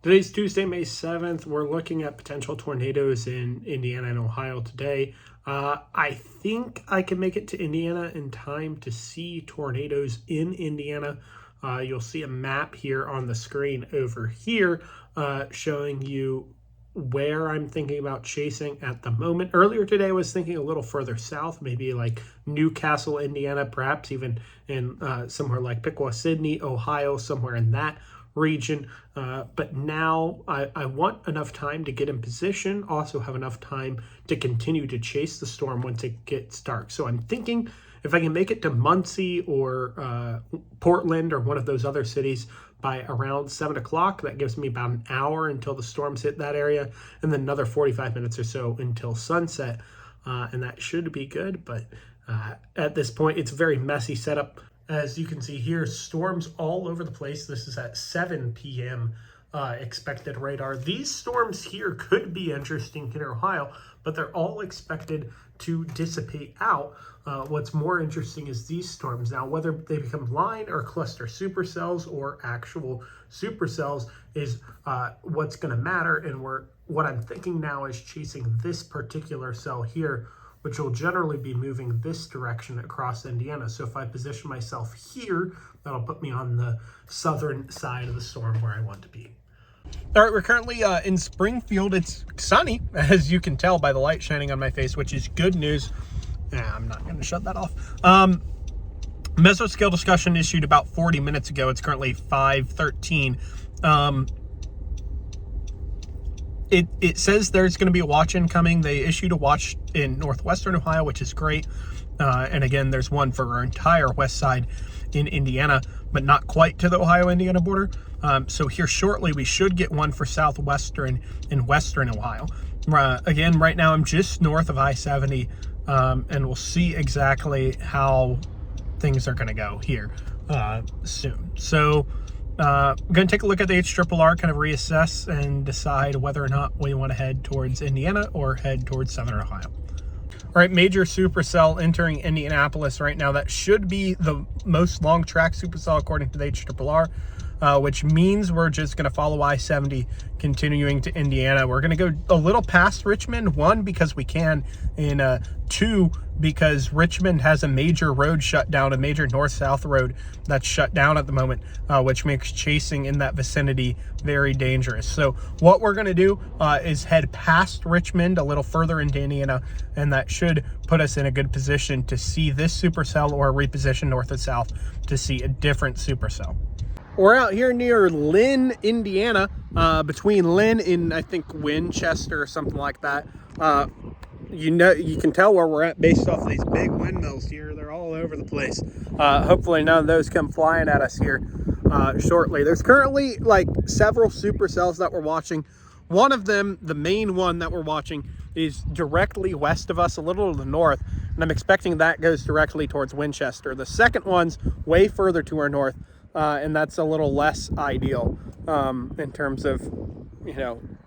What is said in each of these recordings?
Today's Tuesday, May 7th. We're looking at potential tornadoes in Indiana and Ohio today. I think I can make it to Indiana in time to see tornadoes in Indiana. You'll see a map here on the screen over here showing you where I'm thinking about chasing at the moment. Earlier today, I was thinking a little further south, maybe like Newcastle, Indiana, perhaps even in somewhere like Piqua, Sydney, Ohio, somewhere in that region. But now I want enough time to get in position, also have enough time to continue to chase the storm once it gets dark. So I'm thinking if I can make it to Muncie or Portland or one of those other cities by around 7 o'clock, that gives me about an hour until the storms hit that area, and then another 45 minutes or so until sunset. And that should be good, but at this point, it's a very messy setup. As you can see here, storms all over the place. This is at 7 p.m. Expected radar. These storms here could be interesting in Ohio, but they're all expected to dissipate out. What's more interesting is these storms. Now, whether they become line or cluster supercells or actual supercells is what's going to matter. And what I'm thinking now is chasing this particular cell here, which will generally be moving this direction across Indiana. So if I position myself here, that'll put me on the southern side of the storm where I want to be. All right, we're currently in Springfield. It's sunny, as you can tell by the light shining on my face, which is good news. I'm not going to shut that off. Mesoscale discussion issued about 40 minutes ago. It's currently 5:13. It says there's going to be a watch incoming. They issued a watch in northwestern Ohio, which is great. And again, there's one for our entire west side in Indiana, but not quite to the Ohio-Indiana border. So here shortly, we should get one for southwestern and western Ohio. Again, right now, I'm just north of I-70, and we'll see exactly how things are going to go here soon. So I'm going to take a look at the HRRR, kind of reassess and decide whether or not we want to head towards Indiana or head towards southern Ohio. All right, major supercell entering Indianapolis right now. That should be the most long track supercell according to the HRRR, which means we're just going to follow I-70 continuing to Indiana. We're going to go a little past Richmond, 1, because we can, and 2, because Richmond has a major road shut down, a major north-south road that's shut down at the moment, which makes chasing in that vicinity very dangerous. So what we're going to do is head past Richmond a little further into Indiana, and that should put us in a good position to see this supercell or reposition north and south to see a different supercell. We're out here near Lynn, Indiana, between Lynn and I think Winchester or something like that. You can tell where we're at based off these big windmills here. They're all over the place. Hopefully none of those come flying at us here shortly. There's currently like several supercells that we're watching. One of them, the main one that we're watching, is directly west of us, a little to the north, and I'm expecting that goes directly towards Winchester. The second one's way further to our north, and that's a little less ideal in terms of,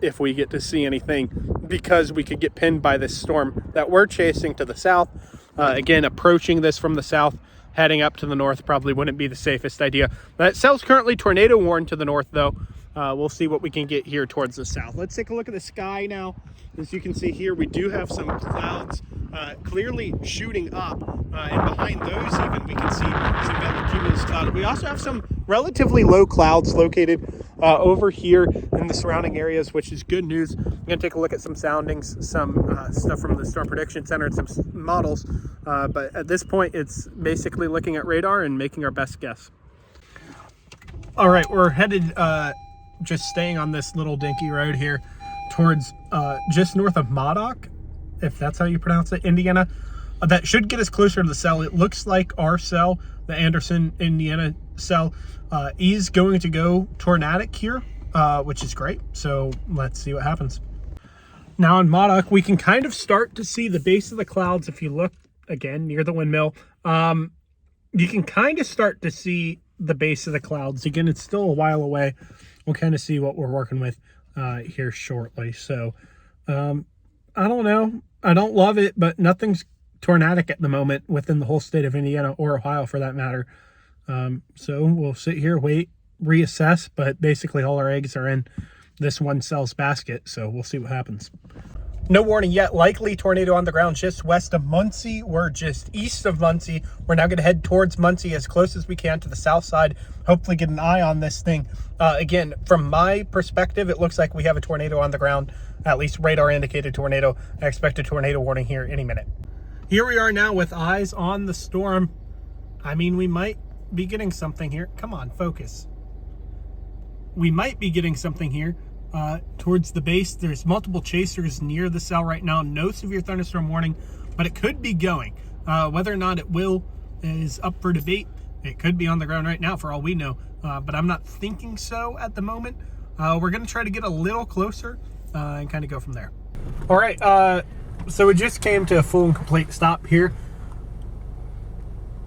if we get to see anything, because we could get pinned by this storm that we're chasing to the south. Again, approaching this from the south, heading up to the north probably wouldn't be the safest idea. That cell's currently tornado warned to the north, though. We'll see what we can get here towards the south. Let's take a look at the sky now. As you can see here, we do have some clouds clearly shooting up, and behind those even we can see some cumulus cloud. We also have some relatively low clouds located over here in the surrounding areas, which is good news. I'm going to take a look at some soundings, some stuff from the Storm Prediction Center and some models, but at this point it's basically looking at radar and making our best guess. All right, we're headed just staying on this little dinky road here towards just north of Modoc, if that's how you pronounce it, Indiana. That should get us closer to the cell. It looks like our cell, the Anderson, Indiana cell, is going to go tornadic here, which is great. So let's see what happens. Now in Modoc, we can kind of start to see the base of the clouds. If you look again near the windmill, you can kind of start to see the base of the clouds. Again, it's still a while away. We'll kind of see what we're working with here shortly. So I don't know. I don't love it, but nothing's tornadic at the moment within the whole state of Indiana or Ohio for that matter. So we'll sit here, wait, reassess, but basically all our eggs are in this one cell's basket, so we'll see what happens. No warning yet. Likely tornado on the ground just west of Muncie. We're just east of Muncie. We're now going to head towards Muncie as close as we can to the south side. Hopefully get an eye on this thing. Again, from my perspective, it looks like we have a tornado on the ground, at least radar indicated tornado. I expect a tornado warning here any minute. Here we are now with eyes on the storm. I mean, we might be getting something here. Come on, focus. We might be getting something here. Towards the base, there's multiple chasers near the cell right now. No severe thunderstorm warning, but it could be going. Whether or not it will is up for debate. It could be on the ground right now for all we know, but I'm not thinking so at the moment. We're going to try to get a little closer and kind of go from there. All right, so we just came to a full and complete stop here.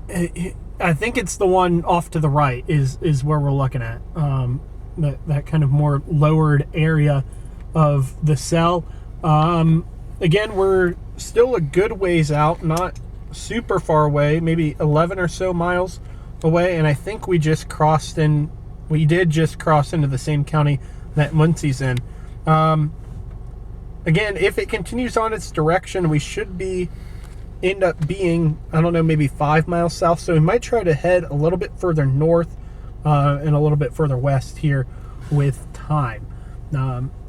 I think it's the one off to the right is where we're looking at. That kind of more lowered area of the cell. Again, we're still a good ways out, not super far away, maybe 11 or so miles away, and I think we did just cross into the same county that Muncie's in. Again, if it continues on its direction, we should end up being, I don't know, maybe 5 miles south, so we might try to head a little bit further north and a little bit further west here with time.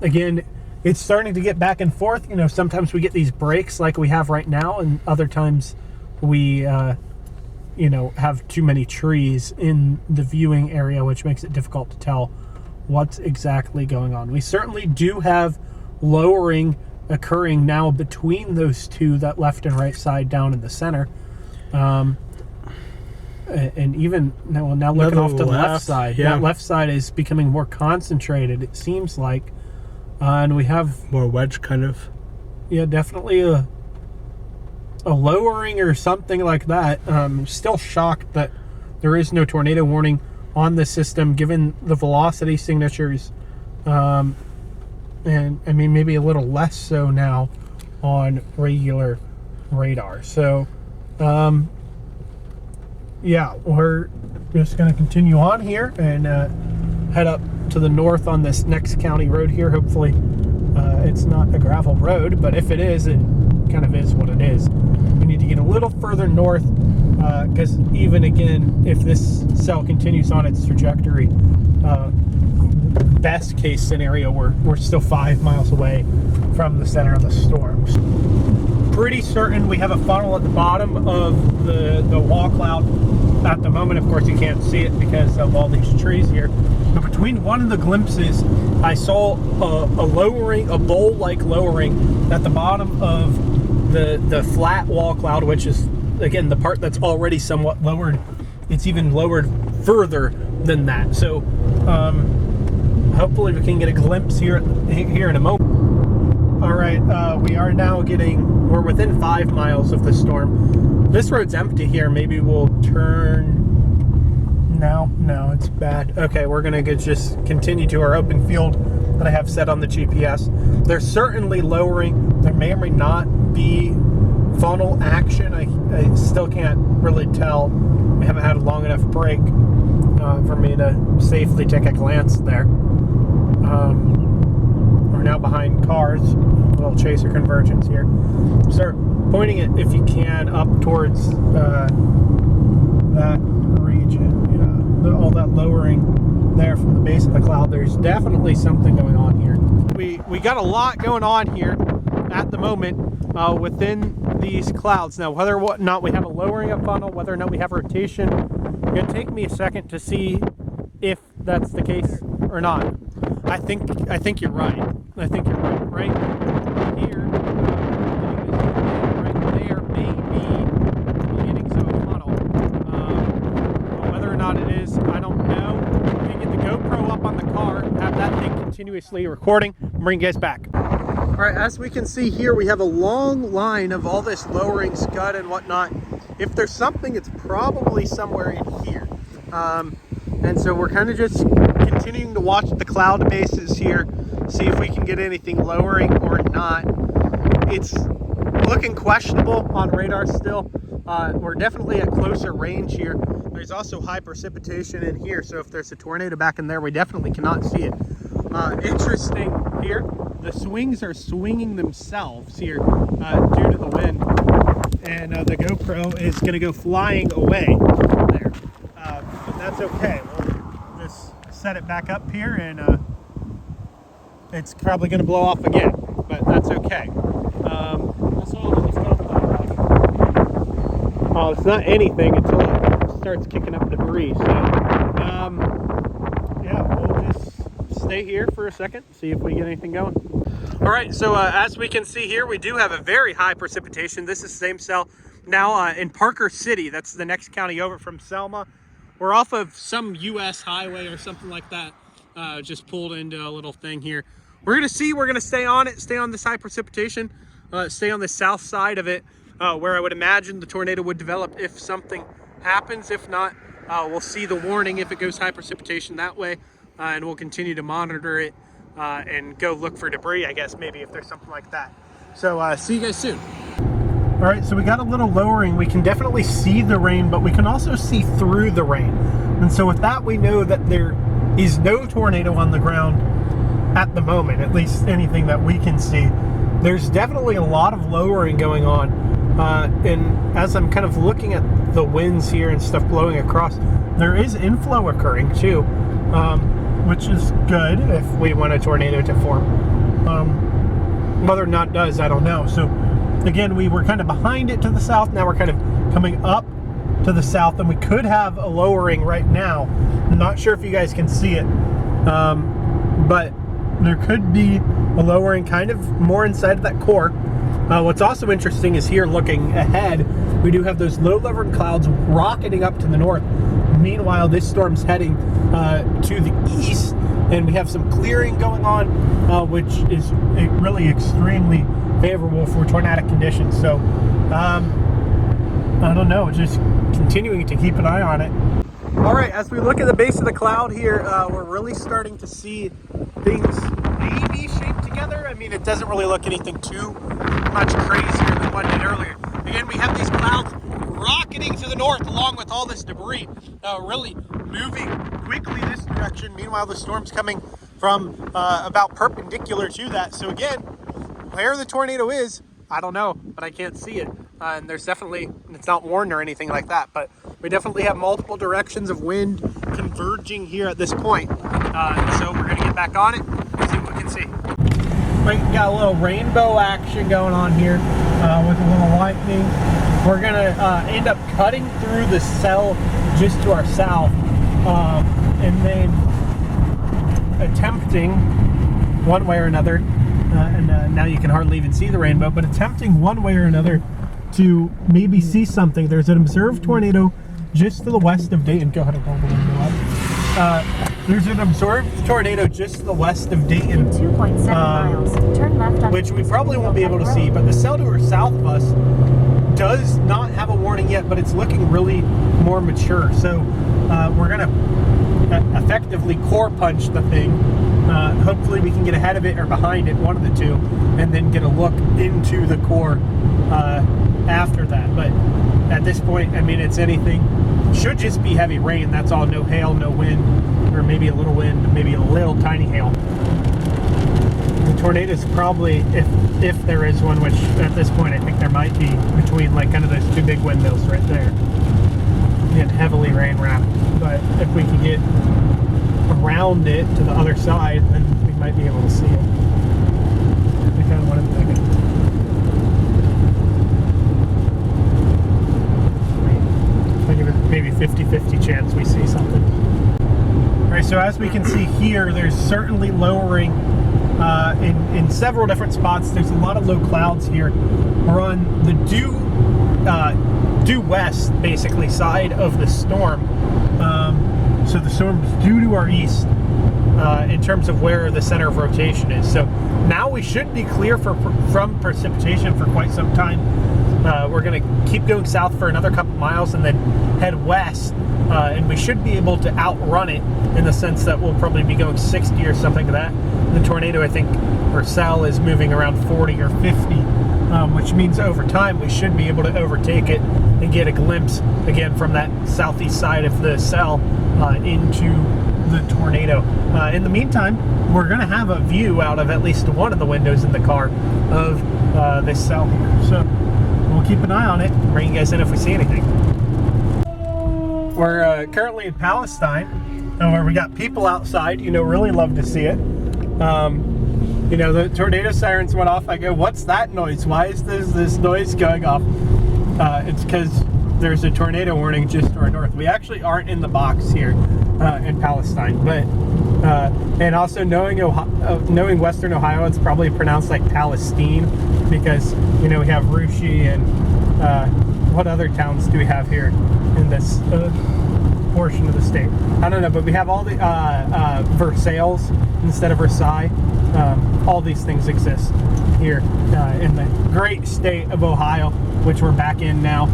Again, it's starting to get back and forth. You know, sometimes we get these breaks like we have right now, and other times we, you know, have too many trees in the viewing area, which makes it difficult to tell what's exactly going on. We certainly do have lowering occurring now between those two, that left and right side down in the center. And even now looking off to the left side, that left side is becoming more concentrated, it seems like. And we have more wedge kind of. Yeah, definitely a lowering or something like that. Still shocked that there is no tornado warning on the system given the velocity signatures. And I mean, maybe a little less so now on regular radar. So, yeah, we're just going to continue on here and head up to the north on this next county road here. Hopefully it's not a gravel road, but if it is, it kind of is what it is. We need to get a little further north because even again, if this cell continues on its trajectory, best case scenario, we're still 5 miles away from the center of the storms. Pretty certain we have a funnel at the bottom of the wall cloud at the moment. Of course, you can't see it because of all these trees here. But between one of the glimpses, I saw a lowering, a bowl-like lowering at the bottom of the flat wall cloud, which is, again, the part that's already somewhat lowered. It's even lowered further than that. So hopefully we can get a glimpse here in a moment. All right, we are now we're within 5 miles of the storm. This road's empty here. Maybe we'll turn. No, it's bad. Okay, we're gonna just continue to our open field that I have set on the GPS. They're certainly lowering. There may or may not be funnel action. I still can't really tell. We haven't had a long enough break for me to safely take a glance there. We're now behind cars, a little chaser convergence here. Start pointing it, if you can, up towards that region. Yeah, all that lowering there from the base of the cloud. There's definitely something going on here. We got a lot going on here at the moment within these clouds. Now, whether or not we have a lowering of funnel, whether or not we have rotation, it's going to take me a second to see if that's the case or not. I think you're right. I think you're right. Right here, right there may be the beginnings of a funnel. Whether or not it is, I don't know. We can get the GoPro up on the car, have that thing continuously recording, and bring you guys back. All right, as we can see here, we have a long line of all this lowering scud and whatnot. If there's something, it's probably somewhere in here. And so we're kind of just continuing to watch the cloud bases here, see if we can get anything lowering or not. It's looking questionable on radar still. We're definitely at closer range here. There's also high precipitation in here, so if there's a tornado back in there, we definitely cannot see it. Interesting here. The swings are swinging themselves here due to the wind, and the GoPro is going to go flying away from there. But that's okay. We'll just set it back up here, and it's probably going to blow off again, but that's okay. Oh, it's not anything until it starts kicking up debris. So, yeah, we'll just stay here for a second, see if we get anything going. All right, so as we can see here, we do have a very high precipitation. This is the same cell now in Parker City. That's the next county over from Selma. We're off of some U.S. highway or something like that. Just pulled into a little thing here. We're gonna see, we're gonna stay on it, stay on this high precipitation, stay on the south side of it, where I would imagine the tornado would develop if something happens. If not, we'll see the warning if it goes high precipitation that way, and we'll continue to monitor it and go look for debris, I guess, maybe if there's something like that. So see you guys soon. All right, so we got a little lowering. We can definitely see the rain, but we can also see through the rain. And so with that, we know that there is no tornado on the ground at the moment, at least anything that we can see. There's definitely a lot of lowering going on. And as I'm kind of looking at the winds here and stuff blowing across, there is inflow occurring too, which is good if we want a tornado to form. Whether or not it does, I don't know. So again, we were kind of behind it to the south. Now we're kind of coming up to the south, and we could have a lowering right now. I'm not sure if you guys can see it, but there could be a lowering kind of more inside of that core. What's also interesting is here looking ahead, we do have those low-level clouds rocketing up to the north. Meanwhile, this storm's heading to the east, and we have some clearing going on, which is really extremely favorable for tornadic conditions. So, I don't know, just continuing to keep an eye on it. All right, as we look at the base of the cloud here, we're really starting to see things maybe shaped together. I mean, it doesn't really look anything too much crazier than what it did earlier. Again, we have these clouds rocketing to the north along with all this debris, really moving quickly this direction. Meanwhile, the storm's coming from about perpendicular to that. So again, where the tornado is, I don't know, but I can't see it. And there's definitely, it's not warned or anything like that, but we definitely have multiple directions of wind converging here at this point. So we're gonna get back on it and see what we can see. We got a little rainbow action going on here with a little lightning. We're gonna end up cutting through the cell just to our south, and then attempting one way or another, and now you can hardly even see the rainbow, but attempting one way or another to maybe see something. There's an observed tornado just to the west of Dayton. Go ahead and hold the window up. There's an observed tornado just to the west of Dayton. In 2.7 miles, turn left on which we probably won't be able to see, but the cell to our south of us does not have a warning yet, but it's looking really more mature. So we're gonna effectively core punch the thing. Hopefully we can get ahead of it or behind it, one of the two, and then get a look into the core after that. But at this point, I mean, it's anything. Should just be heavy rain, that's all. No hail, no wind, or maybe a little wind, maybe a little tiny hail. The tornadoes probably, if there is one, which at this point I think there might be, between like kind of those two big windmills right there, and heavily rain wrapped. But if we can get around it to the other side, then we might be able to see it. I kind of want to think it. Maybe 50-50 chance we see something. All right, so as we can see here, there's certainly lowering in several different spots. There's a lot of low clouds here. We're on the due west, basically, side of the storm. So the storm's due to our east in terms of where the center of rotation is. So now we should be clear from precipitation for quite some time. We're going to keep going south for another couple miles and then head west, and we should be able to outrun it in the sense that we'll probably be going 60 or something to that. The tornado, I think, or cell is moving around 40 or 50, which means over time we should be able to overtake it and get a glimpse again from that southeast side of the cell into the tornado. In the meantime, we're going to have a view out of at least one of the windows in the car of this cell here. So we'll keep an eye on it, bring you guys in if we see anything. We're currently in Palestine, where we got people outside. You know, really love to see it. You know, the tornado sirens went off. I go, what's that noise? Why is this noise going off? It's because there's a tornado warning just to our north. We actually aren't in the box here in Palestine, but and also knowing Western Ohio, it's probably pronounced like Palestine, because you know we have Russia and what other towns do we have here in this portion of the state? I don't know, but we have all the Versailles instead of Versailles. All these things exist here in the great state of Ohio, which we're back in now.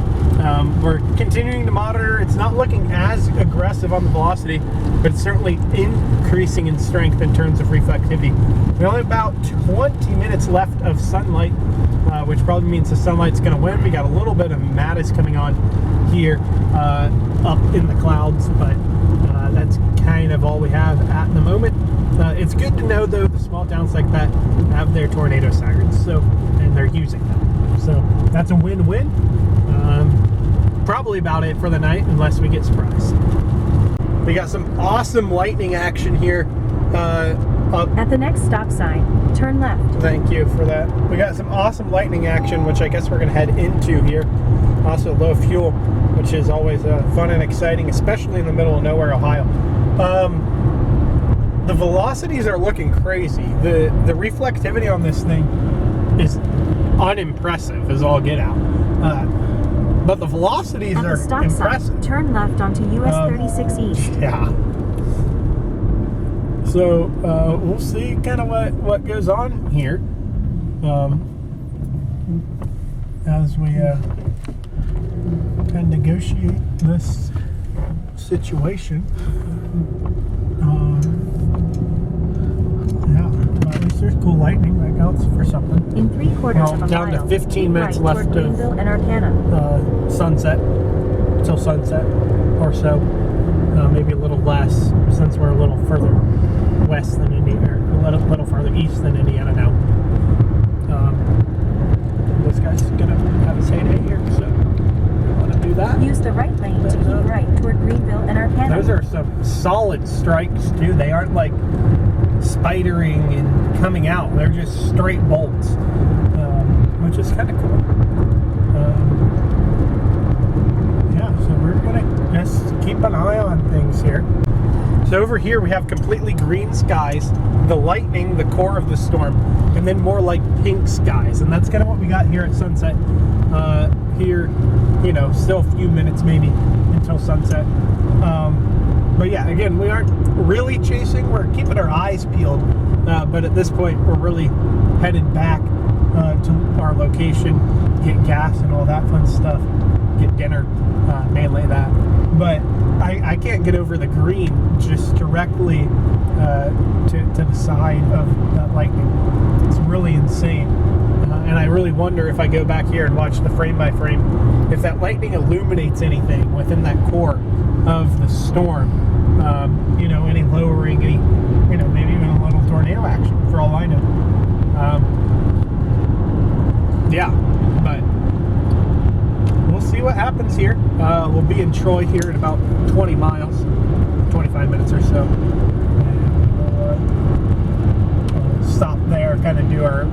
We're continuing to monitor. It's not looking as aggressive on the velocity, but it's certainly increasing in strength in terms of reflectivity. We only have about 20 minutes left of sunlight, which probably means the sunlight's going to win. We got a little bit of Mattis coming on here up in the clouds, but that's kind of all we have at the moment. It's good to know, though, the small towns like that have their tornado sirens, so, and they're using them. So that's a win-win. Probably about it for the night, unless we get surprised. We got some awesome lightning action here. At the next stop sign, turn left. Thank you for that. We got some awesome lightning action, which I guess we're going to head into here. Also low fuel, which is always fun and exciting, especially in the middle of nowhere, Ohio. The velocities are looking crazy. The reflectivity on this thing is unimpressive as all get out. But the velocities At are the stop impressive. sign, turn left onto US 36 East. Yeah. So we'll see kind of what goes on here as we kind of negotiate this situation. Yeah, at least there's cool lightning. That counts for something. In 3/4 of a down mile, to 15 minutes right left toward of Greenville and Arcana. Sunset, till sunset or so. Maybe a little less, since we're a little further west than Indiana, or a little farther east than Indiana now. This guy's gonna have his heyday here, so we want to do that. Use the right lane to keep right toward Greenville and Arcana. Those are some solid strikes too. They aren't like spidering and coming out. They're just straight bolts, which is kind of cool. Yeah, so we're gonna just keep an eye on things here. So over here we have completely green skies, the lightning, the core of the storm, and then more like pink skies, and that's kind of what we got here at sunset. Here, you know, still a few minutes maybe until sunset. But yeah, again, we aren't really chasing. We're keeping our eyes peeled, but at this point we're really headed back to our location, get gas and all that fun stuff, get dinner, mainly that. But I can't get over the green just directly to the side of that lightning. It's really insane. And I really wonder, if I go back here and watch the frame by frame, if that lightning illuminates anything within that core of the storm. You know, any lowering, any, you know, maybe even a little tornado action, for all I know. Yeah, but we'll see what happens here. We'll be in Troy here in about 20 miles, 25 minutes or so. And we'll stop there, kind of do our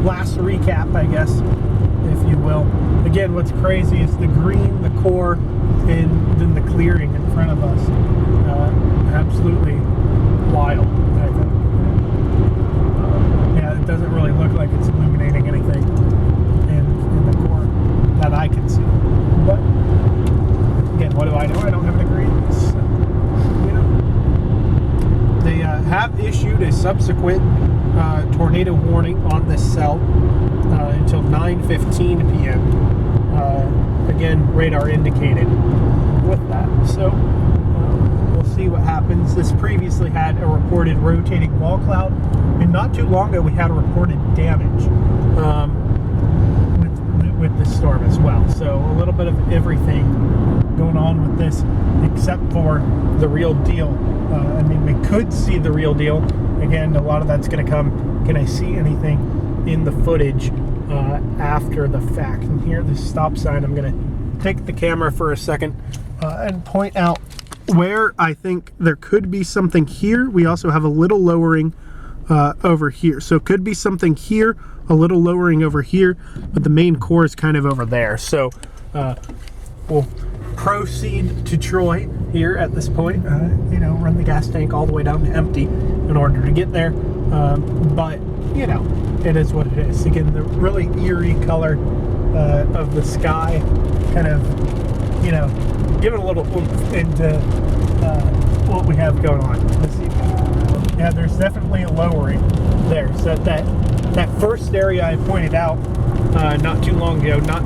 last recap, I guess, if you will. Again, what's crazy is the green, the core, and then the clearing in front of us. Absolutely wild, I think. Yeah, it doesn't really look like it's illuminating anything in the core that I can see. But again, what do I know? I don't have a degree. So, you know, they have issued a subsequent tornado warning on this cell until 9:15 p.m. Again, radar indicated with that. So we'll see what happens. This previously had a reported rotating wall cloud, and not too long ago we had a reported damage with with this storm as well. So a little bit of everything going on with this, except for the real deal. I mean, we could see the real deal. Again, a lot of that's going to come. Can I see anything in the footage after the fact? And here, this stop sign, I'm going to take the camera for a second and point out where I think there could be something here. We also have a little lowering over here. So it could be something here, a little lowering over here, but the main core is kind of over there. So we'll proceed to Troy here at this point. You know, run the gas tank all the way down to empty in order to get there. But, you know, it is what it is. Again, the really eerie color of the sky kind of, you know, give it a little oomph into what we have going on this evening. Yeah, there's definitely a lowering there. So that first area I pointed out not too long ago, not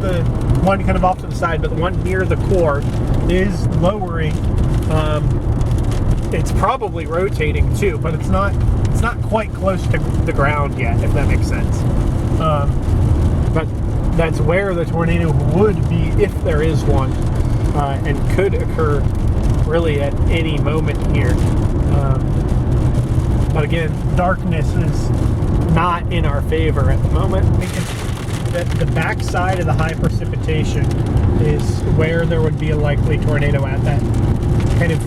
the one kind of off to the side, but the one near the core is lowering. It's probably rotating too, but it's not quite close to the ground yet, if that makes sense. But that's where the tornado would be if there is one, and could occur really at any moment here. But again, darkness is not in our favor at the moment. The backside of the high precipitation is where there would be a likely tornado at. That kind of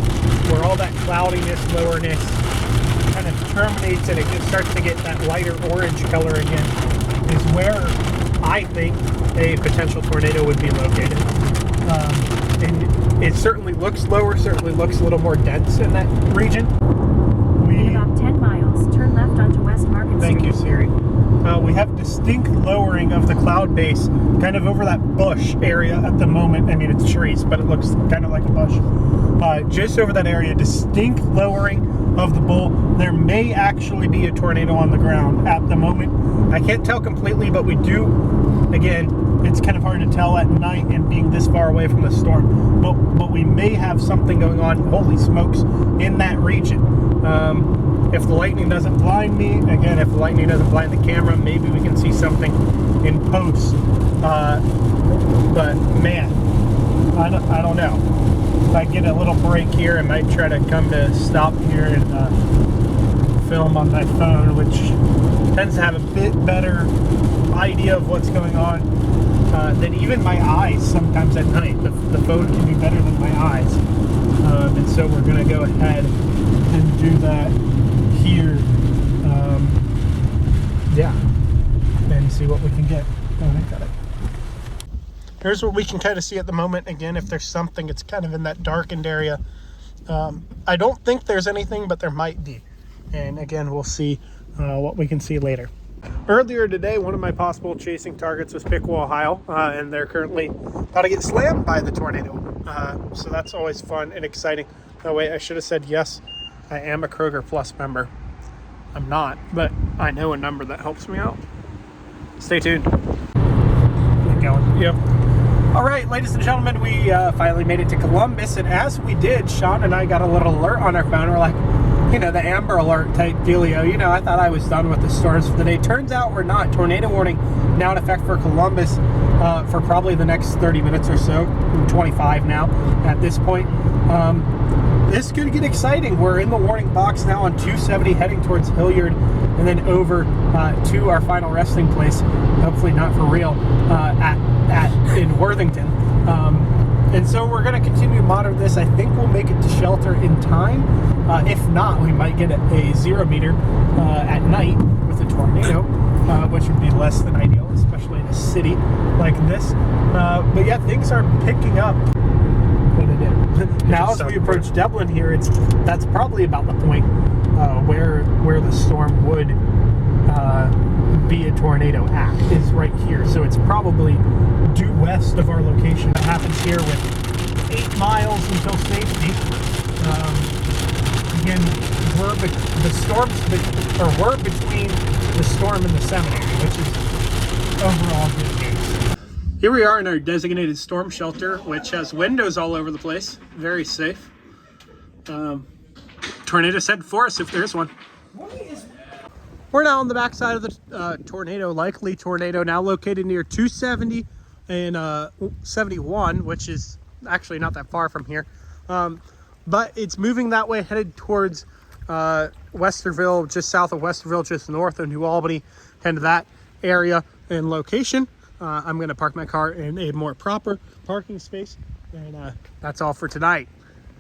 where all that cloudiness, lowerness kind of terminates, and it just starts to get that lighter orange color again, is where I think a potential tornado would be located. And it certainly looks lower, certainly looks a little more dense in that region. In about 10 miles, turn left onto West Market Street. Thank you, Siri. We have distinct lowering of the cloud base kind of over that bush area at the moment. I mean, it's trees, but it looks kind of like a bush. Just over that area, distinct lowering of the bowl. There may actually be a tornado on the ground at the moment. I can't tell completely, but we do, again, it's kind of hard to tell at night and being this far away from the storm. But we may have something going on, holy smokes, in that region. If the lightning doesn't blind me, again, if the lightning doesn't blind the camera, maybe we can see something in post. But man, I don't know. If I get a little break here, I might try to come to a stop here and film on my phone, which tends to have a bit better idea of what's going on than even my eyes sometimes at night. The phone can be better than my eyes. And so we're going to go ahead and do that here. Yeah, and see what we can get. Oh, I got it. Here's what we can kind of see at the moment. Again, if there's something, it's kind of in that darkened area. I don't think there's anything, but there might be. And again, we'll see what we can see later. Earlier today, one of my possible chasing targets was Piqua, Ohio, and they're currently about to get slammed by the tornado. So that's always fun and exciting. No, wait, I should have said yes. I am a Kroger Plus member. I'm not, but I know a number that helps me out. Stay tuned. Keep going. Yep. All right, ladies and gentlemen, we finally made it to Columbus, and as we did, Sean and I got a little alert on our phone. We're like, you know, the Amber Alert type dealio. You know, I thought I was done with the storms for the day. Turns out we're not. Tornado warning now in effect for Columbus for probably the next 30 minutes or so. 25 now at this point. This could get exciting. We're in the warning box now on 270 heading towards Hilliard and then over to our final resting place, hopefully not for real, in Worthington. And so we're going to continue to monitor this. I think we'll make it to shelter in time. If not, we might get a 0 meter at night with a tornado, which would be less than ideal, especially in a city like this. But yeah, things are picking up. Now, as we approach Dublin here, that's probably about the point where the storm would be a tornado at, is right here. So it's probably due west of our location. That happens here with 8 miles until safety. Again, we're between the storm and the seminary, which is overall good news. Here we are in our designated storm shelter, which has windows all over the place. Very safe. Tornado head for us if there's one. we're now on the backside of the tornado, likely tornado, now located near 270 and 71, which is actually not that far from here. But it's moving that way, headed towards Westerville, just south of Westerville, just north of New Albany, and that area and location. I'm going to park my car in a more proper parking space, and that's all for tonight.